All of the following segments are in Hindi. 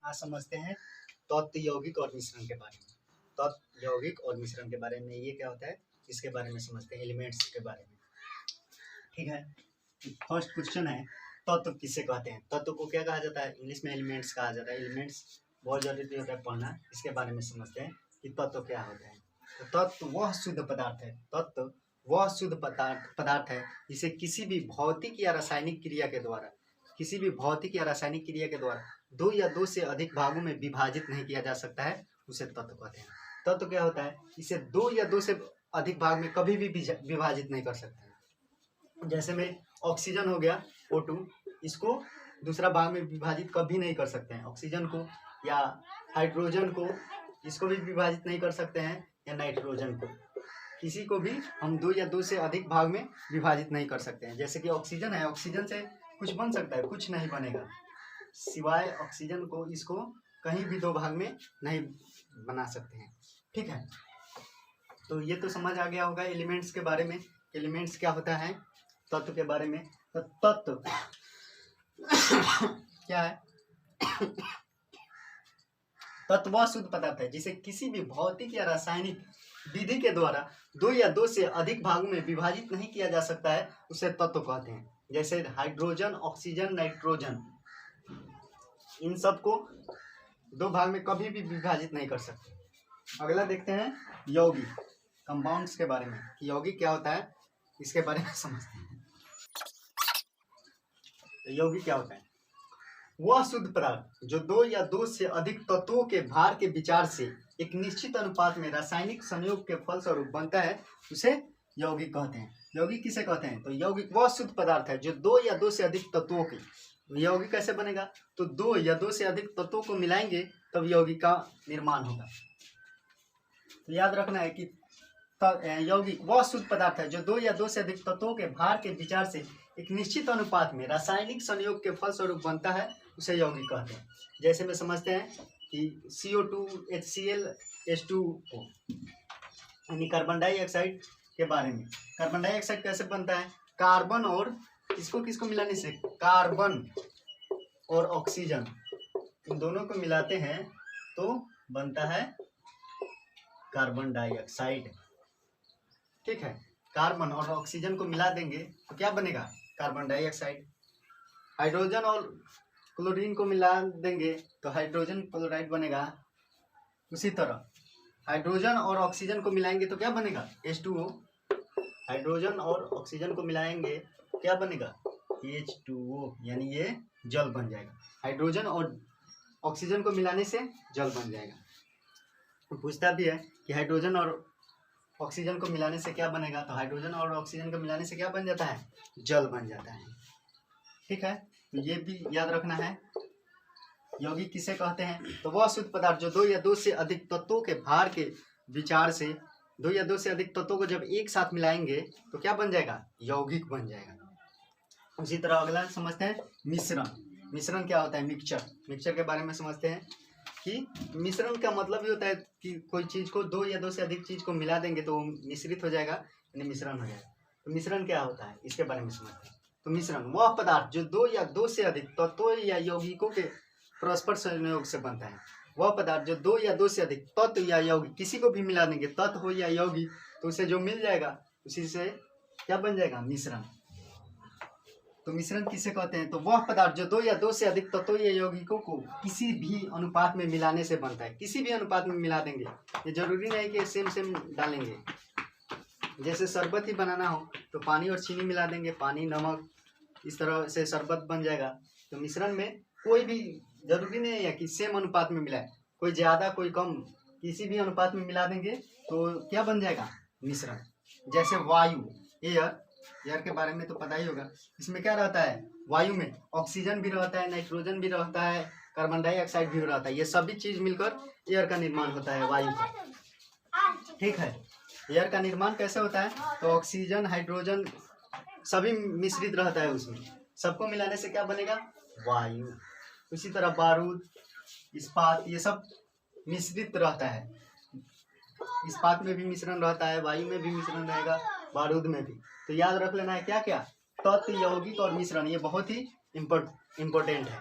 आज समझते हैं तत्व यौगिक और मिश्रण के बारे में। तत्व यौगिक और मिश्रण के बारे में ये क्या होता है, इसके बारे में समझते हैं, एलिमेंट्स के बारे में। ठीक है, फर्स्ट क्वेश्चन है तत्व किसे कहते हैं। तत्व को क्या कहा जाता है, इंग्लिश में एलिमेंट्स कहा जाता है। एलिमेंट्स बहुत जरूरी होता है पढ़ना, इसके बारे में समझते हैं कि तत्व क्या होता है। तो तत्व वह शुद्ध पदार्थ है, तत्व वह शुद्ध पदार्थ है जिसे किसी भी भौतिक या रासायनिक क्रिया के द्वारा, किसी भी भौतिक या रासायनिक क्रिया के द्वारा दो या दो से अधिक भागों में विभाजित नहीं किया जा सकता है, उसे तत्व कहते हैं। तत्व क्या होता है, इसे दो या दो से अधिक भाग में कभी भी विभाजित नहीं कर सकते हैं। जैसे में ऑक्सीजन हो गया O2, इसको दूसरा भाग में विभाजित कभी नहीं कर सकते हैं। ऑक्सीजन को या हाइड्रोजन को, इसको भी विभाजित नहीं कर सकते हैं, या नाइट्रोजन को, किसी को भी हम दो या दो से अधिक भाग में विभाजित नहीं कर सकते हैं। जैसे कि ऑक्सीजन है, ऑक्सीजन से कुछ बन सकता है, कुछ नहीं बनेगा, सिवाय ऑक्सीजन को इसको कहीं भी दो भाग में नहीं बना सकते हैं। ठीक है, तो ये तो समझ आ गया होगा एलिमेंट्स के बारे में, एलिमेंट्स क्या होता है। तत्व के बारे में, तो तत्व क्या है, तत्व वह शुद्ध पदार्थ है जिसे किसी भी भौतिक या रासायनिक विधि के द्वारा दो या दो से अधिक भागों में विभाजित नहीं किया जा सकता है, उसे तत्व कहते हैं। जैसे हाइड्रोजन, ऑक्सीजन, नाइट्रोजन, इन सब को दो भाग में कभी भी विभाजित नहीं कर सकते। अगला देखते हैं यौगिक, कंपाउंड्स के बारे में, कि यौगिक क्या होता है, इसके बारे में समझते हैं। तो यौगिक क्या होता है, वह शुद्ध पदार्थ जो दो या दो से अधिक तत्वों के भार के विचार से एक निश्चित अनुपात में रासायनिक संयोग के फलस्वरूप बनता है, उसे यौगिक कहते हैं। यौगिक किसे कहते हैं, तो यौगिक वह शुद्ध पदार्थ है जो दो या दो से अधिक तत्वों की, यौगिक कैसे बनेगा, तो दो या दो से अधिक तत्वों को मिलाएंगे तब यौगिक का निर्माण होगा। तो याद रखना है कि यौगिक वह शुद्ध पदार्थ है जो दो या दो से अधिक तत्वों के भार के विचार से एक निश्चित अनुपात में रासायनिक संयोग के फलस्वरूप बनता है, उसे यौगिक कहते हैं। जैसे में समझते हैं कि CO2 HCl H2O यानी कार्बन डाइऑक्साइड के बारे में। कार्बन डाइऑक्साइड कैसे बनता है, कार्बन और किसको किसको मिलाने से, कार्बन और ऑक्सीजन, इन दोनों को मिलाते हैं तो बनता है कार्बन डाइऑक्साइड। ठीक है, कार्बन और ऑक्सीजन को मिला देंगे तो क्या बनेगा, कार्बन डाइऑक्साइड। हाइड्रोजन और क्लोरीन को मिला देंगे तो हाइड्रोजन क्लोराइड बनेगा। उसी तरह हाइड्रोजन और ऑक्सीजन को मिलाएंगे तो क्या बनेगा, H2O। हाइड्रोजन और ऑक्सीजन को मिलाएंगे तो क्या बनेगा, H2O, यानी ये जल बन जाएगा। हाइड्रोजन और ऑक्सीजन को मिलाने से जल बन जाएगा। तो पूछता भी है कि हाइड्रोजन और ऑक्सीजन को मिलाने से क्या बनेगा, तो हाइड्रोजन और ऑक्सीजन को मिलाने से क्या बन जाता है, जल बन जाता है। ठीक है, तो ये भी याद रखना है। यौगिक किसे कहते हैं, तो वह शुद्ध पदार्थ जो दो या दो से अधिक तत्वों के भार के विचार से, दो या दो से अधिक तत्वों को जब एक साथ मिलाएंगे तो क्या बन जाएगा, यौगिक बन जाएगा। उसी तरह अगला समझते हैं मिश्रण। मिश्रण क्या होता है, मिक्सचर। मिक्सचर के बारे में समझते हैं कि मिश्रण का मतलब ये होता है कि कोई चीज़ को दो या दो से अधिक चीज़ को मिला देंगे तो मिश्रित हो जाएगा, यानी मिश्रण हो जाएगा। तो मिश्रण क्या होता है, इसके बारे में समझते हैं। तो मिश्रण वह पदार्थ जो दो या दो से अधिक तत्वों या यौगिकों के परस्पर संयोग से बनता है। वह पदार्थ जो दो या दो से अधिक तत्व या यौगिक, किसी को भी मिला देंगे, तत्व हो या यौगिक, तो उसे जो मिल जाएगा उसी से क्या बन जाएगा, मिश्रण। तो मिश्रण किसे कहते हैं, तो वह पदार्थ जो दो या दो से अधिक तत्वों या यौगिकों को किसी भी अनुपात में मिलाने से बनता है। किसी भी अनुपात में मिला देंगे, ये जरूरी नहीं कि सेम सेम डालेंगे। जैसे शरबत ही बनाना हो तो पानी और चीनी मिला देंगे, पानी नमक, इस तरह से शरबत बन जाएगा। तो मिश्रण में कोई भी जरूरी नहीं है कि सेम अनुपात में मिलाए, कोई ज़्यादा कोई कम, किसी भी अनुपात में मिला देंगे तो क्या बन जाएगा, मिश्रण। जैसे वायु, एयर के बारे में तो पता ही होगा, इसमें क्या रहता है, वायु में ऑक्सीजन भी रहता है, नाइट्रोजन भी रहता है, कार्बन डाइऑक्साइड भी रहता है। ये सभी चीज़ मिलकर एयर का निर्माण होता है, वायु का। ठीक है, एयर का निर्माण कैसे होता है, तो ऑक्सीजन, हाइड्रोजन सभी मिश्रित रहता है उसमें, सबको मिलाने से क्या बनेगा, वायु। उसी तरह बारूद, इस्पात, ये सब मिश्रित रहता है। इस्पात में भी मिश्रण रहता है, वायु में भी मिश्रण रहेगा, बारूद में भी। तो याद रख लेना है क्या क्या, तत्व, यौगिक और मिश्रण, ये बहुत ही इम्पोर्टेंट है।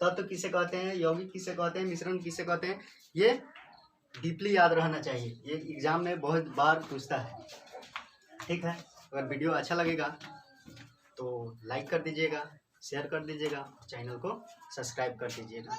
तत्व किसे कहते हैं, यौगिक किसे कहते हैं, मिश्रण किसे कहते हैं, ये डीपली याद रहना चाहिए, ये एग्जाम में बहुत बार पूछता है। ठीक है, अगर वीडियो अच्छा लगेगा तो लाइक कर दीजिएगा, शेयर कर दीजिएगा, चैनल को सब्सक्राइब कर दीजिएगा।